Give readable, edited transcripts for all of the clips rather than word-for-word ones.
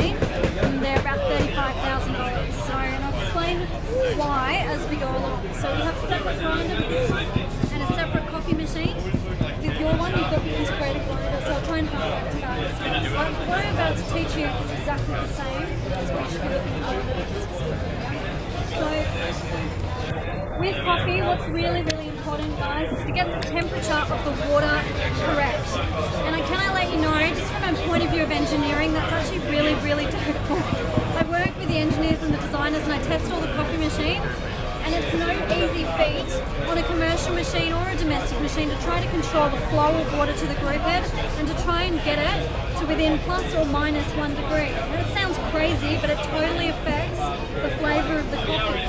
machine, and they're about $35,000. So, and I'll explain why as we go along. So we have a separate grinder with this one, and a separate coffee machine. With your one, you've got the integrated grinder, so I'll try and highlight to that as well. But what I'm about to teach you is exactly the same as what you should be looking for. So, with coffee, what's really, really important, guys, is to get the temperature of the water correct. And can I let you know, just from a point of view of engineering, that's actually really, really difficult. I work with the engineers and the designers, and I test all the coffee machines, and it's no easy feat on a commercial machine or a domestic machine to try to control the flow of water to the group head and to try and get it to within plus or minus 1 degree. And it sounds crazy, but it totally affects the flavour of the coffee.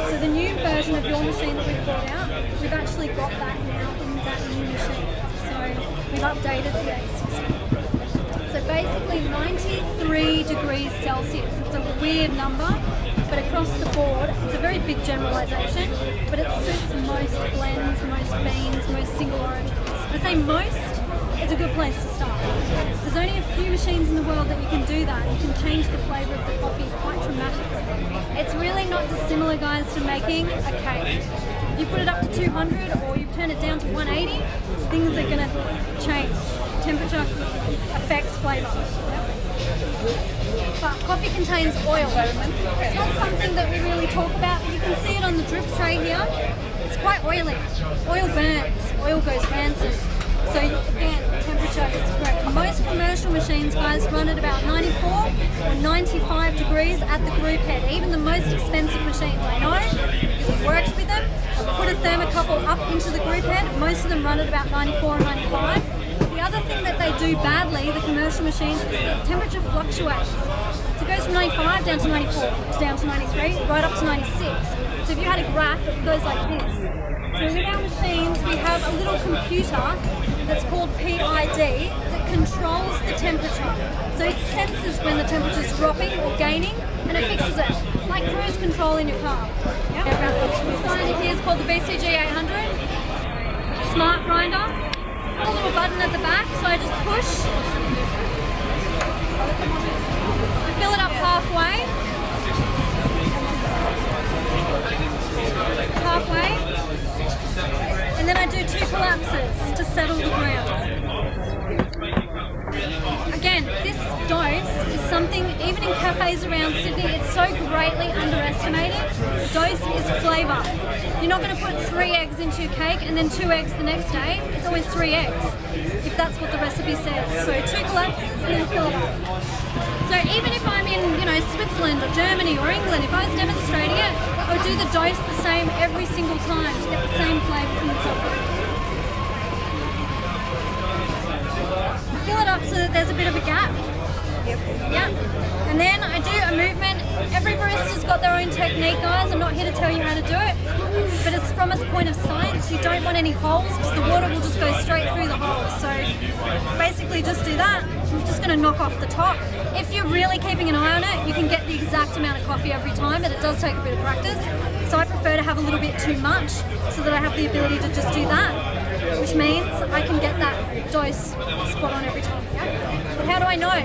So the new version of your machine that we've brought out, we've actually got that now in that new machine. So we've updated the AC system. So basically 93 degrees Celsius. It's a weird number, but across the board, it's a very big generalisation, but it suits most blends, most beans, most single origins. I say most, it's a good place to start. There's only a few machines in the world that you can do that. You can change the flavour of the coffee quite dramatically. It's really not dissimilar, guys, to making a cake. You put it up to 200 or you turn it down to 180, things are going to change. Temperature affects flavour. But coffee contains oil. It's not something that we really talk about, but you can see it on the drip tray here. It's quite oily. Oil burns. Oil goes rancid. So again, temperature is correct. Most commercial machines, guys, run at about 94 or 95 degrees at the group head. Even the most expensive machines, I know, because I've worked with them. I've put a thermocouple up into the group head. Most of them run at about 94 or 95. The other thing that they do badly, the commercial machines, is the temperature fluctuates. So it goes from 95 down to 94, down to 93, right up to 96. So if you had a graph, it goes like this. So with our machines, we have a little computer that's called PID that controls the temperature. So it senses when the temperature's dropping or gaining, and it fixes it, like cruise control in your car. Yep. This grinder here is called the BCG 800. Smart grinder. A little button at the back, so I just push. I fill it up halfway. And then I do 2 collapses to settle the ground. Again, this dose is something, even in cafes around Sydney, it's so greatly underestimated. The dose is flavour. You're not going to put 3 eggs into your cake and then 2 eggs the next day. It's always 3 eggs, if that's what the recipe says. So 2 collapses and then fill it up. So even if I'm in, Switzerland or Germany or England, if I was demonstrating it, I would do the dose the same every single time to get the same flavour from the coffee. Fill it up so that there's a bit of a gap. Yep. And then I do a movement. Every barista's got their own technique, guys. I'm not here to tell you how to do it, but it's from a point of science. You don't want any holes because the water will just go straight through the holes. So basically just do that. I'm just going to knock off the top. If you're really keeping an eye on it, you can get the exact amount of coffee every time, but it does take a bit of practice. So I prefer to have a little bit too much so that I have the ability to just do that, which means I can get that dose spot on every time. Yeah? But how do I know?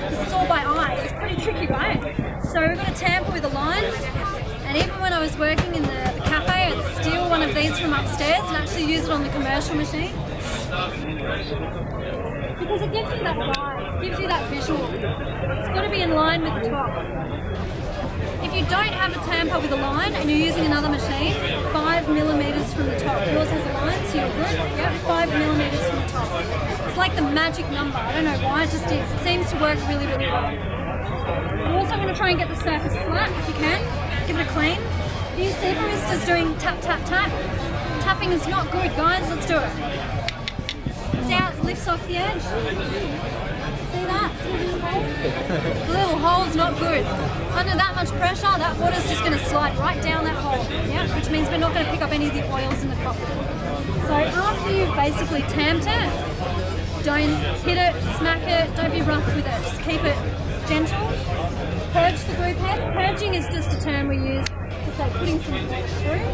Because it's all by eye. It's pretty tricky, right? So we've got a tamper with a line, and even when I was working in the cafe, I'd steal one of these from upstairs and actually use it on the commercial machine. Because it gives you that vibe, it gives you that visual. It's got to be in line with the top. If you don't have a tamper with a line and you're using another machine, 5 millimeters from the top. Yours has a line, so you're good. Yep, 5 millimeters from the top. It's like the magic number. I don't know why, it just is. It seems to work really, really well. You also want to try and get the surface flat if you can. Give it a clean. Do you see baristas doing tap, tap, tap? Tapping is not good, guys. Let's do it. See how it lifts off the edge? See that? See the little hole? The little hole's not good. Under that much pressure, that water's just going to slide right down that hole. Yeah, which means we're not going to pick up any of the oils in the coffee. So after you've basically tamped it, don't hit it, smack it, don't be rough with it. Just keep it gentle. Purge the group head. Purging is just a term we use to say putting some water through.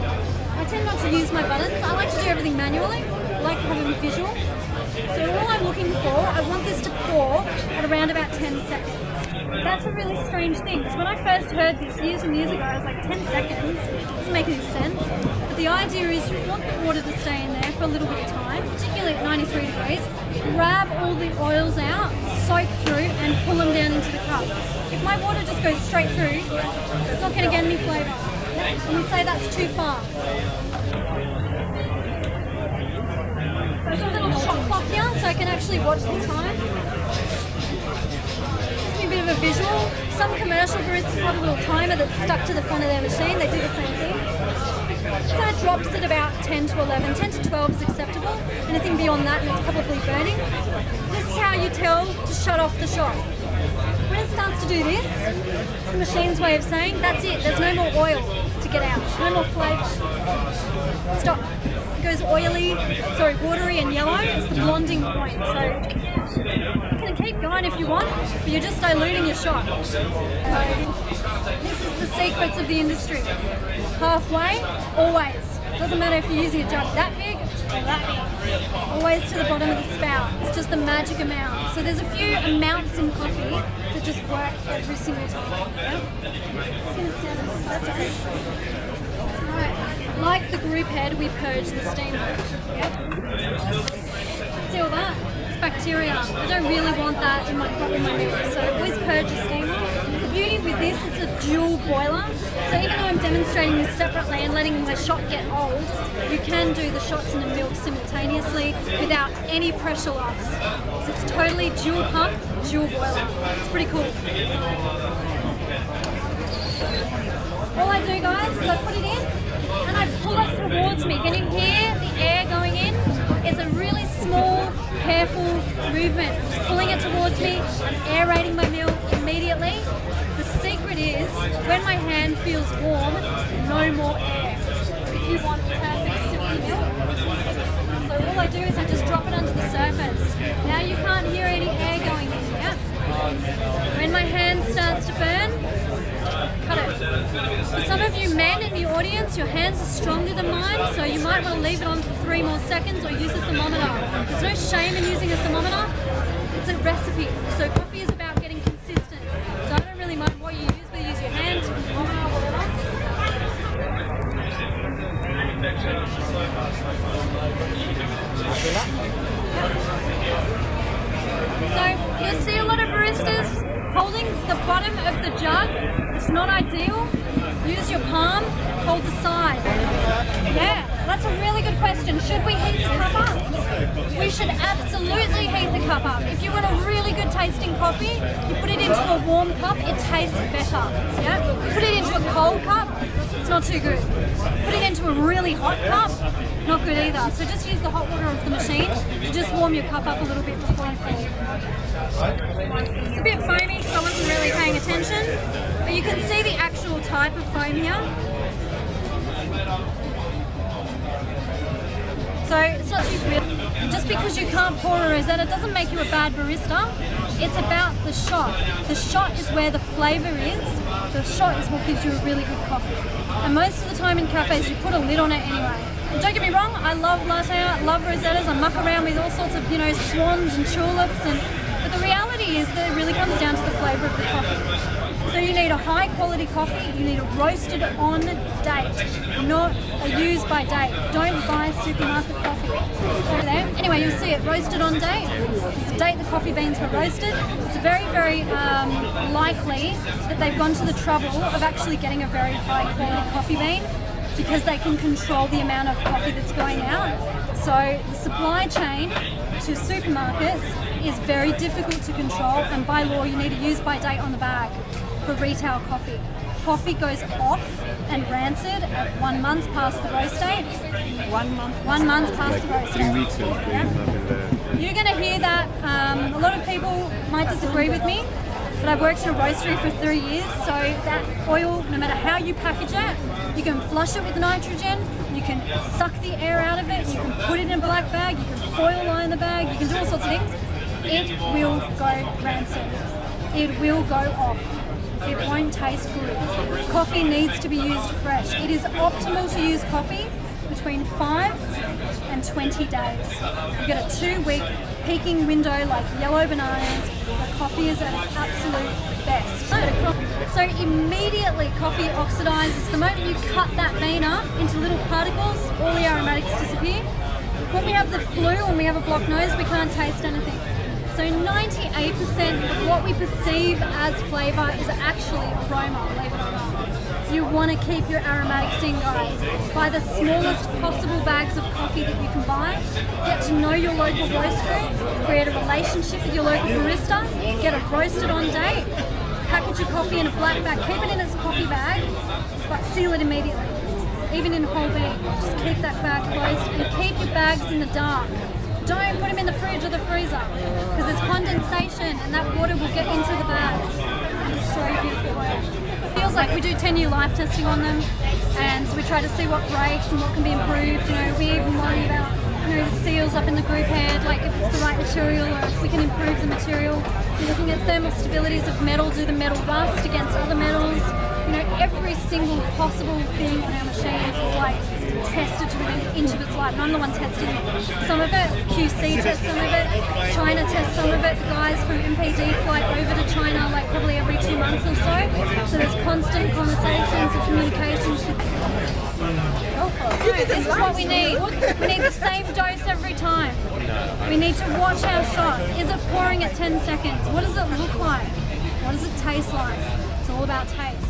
I tend not to use my buttons. I like to do everything manually. I like having a visual. So all I'm looking for, I want this to pour at around about 10 seconds. That's a really strange thing, because when I first heard this years and years ago, I was like, 10 seconds? It doesn't make any sense. But the idea is you want the water to stay in there for a little bit of time, particularly at 93 degrees. Grab all the oils out, soak through, and pull them down into the cup. If my water just goes straight through, it's not going to get any flavour. And we say that's too fast. So I've got a little shot clock here, so I can actually watch the time. Gives me a bit of a visual. Some commercial baristas have a little timer that's stuck to the front of their machine. They do the same thing. So it drops at about 10 to 11. 10 to 12 is acceptable. Anything beyond that, and it's probably burning. This is how you tell to shut off the shot. When it starts to do this, it's the machine's way of saying, that's it, there's no more oil to get out, no more flavour. Stop. It goes watery and yellow. It's the blonding point. So you can keep going if you want, but you're just diluting your shot. So this is the secrets of the industry. Halfway, always. Doesn't matter if you're using a jug that big or that big. Always to the bottom of the spout. It's just the magic amount. So there's a few amounts in coffee that just work every single time. Yeah? That's okay. Right. Like the group head, we purge the steam. Yeah? See all that? It's bacteria. I don't really want that in my milk, so always purge the steam. The beauty with this, it's a dual boiler. So even though I'm demonstrating this separately and letting my shot get old, you can do the shots in the milk simultaneously without any pressure loss. So it's totally dual pump, dual boiler. It's pretty cool. All I do, guys, is I put it in and I pull it towards me. Can you hear the air going in? It's a really small, careful movement. Just pulling it towards me and aerating my milk immediately. The secret is, when my hand feels warm, no more air. If you want perfect silky milk. So all I do is I just drop it onto the surface. Now you can't hear any air going in. Yeah? When my hand starts to burn, cut it. For some of you men in the audience, your hands are stronger than mine, so you might want to leave it on for 3 more seconds or use a thermometer. There's no shame in using a thermometer. It's a recipe. So coffee is about getting consistent. So I don't really mind what you use, whether you use your hand, thermometer, whatever. So you'll see a lot of baristas holding the bottom of the jug. It's not ideal. Use your palm, hold the side. Yeah, that's a really good question. Should we heat the cup up? We should absolutely heat the cup up. If you want a really good tasting coffee, you put it into a warm cup, it tastes better. Yeah? Put it into a cold cup, it's not too good. Put it into a really hot cup, not good either. So just use the hot water of the machine to just warm your cup up a little bit before you fill. It's a bit foamy because I wasn't really paying attention, but you can see the actual type of foam here. So it's not too weird. Just because you can't pour a rosetta doesn't make you a bad barista. It's about the shot. The shot is where the flavour is. The shot is what gives you a really good coffee. And most of the time in cafes you put a lid on it anyway. And don't get me wrong, I love latte, I love rosettas, I muck around with all sorts of, swans and tulips, but the reality is that it really comes down to the flavour of the coffee. So you need a high quality coffee, you need a roasted on date, not a use by date. Don't buy supermarket coffee. Anyway, you'll see it roasted on date. It's the date the coffee beans were roasted. It's very, very likely that they've gone to the trouble of actually getting a very high quality coffee bean, because they can control the amount of coffee that's going out. So the supply chain to supermarkets is very difficult to control, and by law you need a use by date on the bag for retail coffee. Coffee goes off and rancid at 1 month past the roast date. 1 month? 1 month past the roast date. 3 weeks or 3 months. You're going to hear that a lot of people might disagree with me, but I've worked in a roastery for 3 years, so that oil, no matter how you package it, you can flush it with nitrogen, you can suck the air out of it, you can put it in a black bag, you can foil line the bag, you can do all sorts of things. It will go rancid. It will go off. It won't taste good. Coffee needs to be used fresh. It is optimal to use coffee between 5 and 20 days. You get a 2-week peaking window like yellow bananas. The coffee is at its absolute best. So immediately coffee oxidizes. The moment you cut that bean up into little particles, all the aromatics disappear. When we have the flu, when we have a blocked nose, we can't taste anything. So 98% of what we perceive as flavour is actually aroma, believe it or not. You want to keep your aromatics in, guys. Buy the smallest possible bags of coffee that you can buy. Get to know your local roastery. Create a relationship with your local barista. Get it roasted on date. Package your coffee in a black bag. Keep it in its coffee bag, but seal it immediately. Even in whole bean, just keep that bag closed and keep your bags in the dark. Don't put them in the fridge or the freezer because there's condensation and that water will get into the bag and destroy your beautiful oil. Feels like we do 10-year life testing on them, and so we try to see what breaks and what can be improved. You know, we even worry about the seals up in the group head, like if it's the right material or if we can improve the material. We're looking at thermal stabilities of metal. Do the metal rust against other metals? You know, every single possible thing in our machines is like tested to within an inch of its life. And I'm the one testing some of it. QC tests some of it. China tests some of it. The guys from MPD fly over to China like probably every 2 months or so. So there's constant conversations and communications with this is what we need. We need the same dose every time. We need to watch our shot. Is it pouring at 10 seconds? What does it look like? What does it taste like? It's all about taste.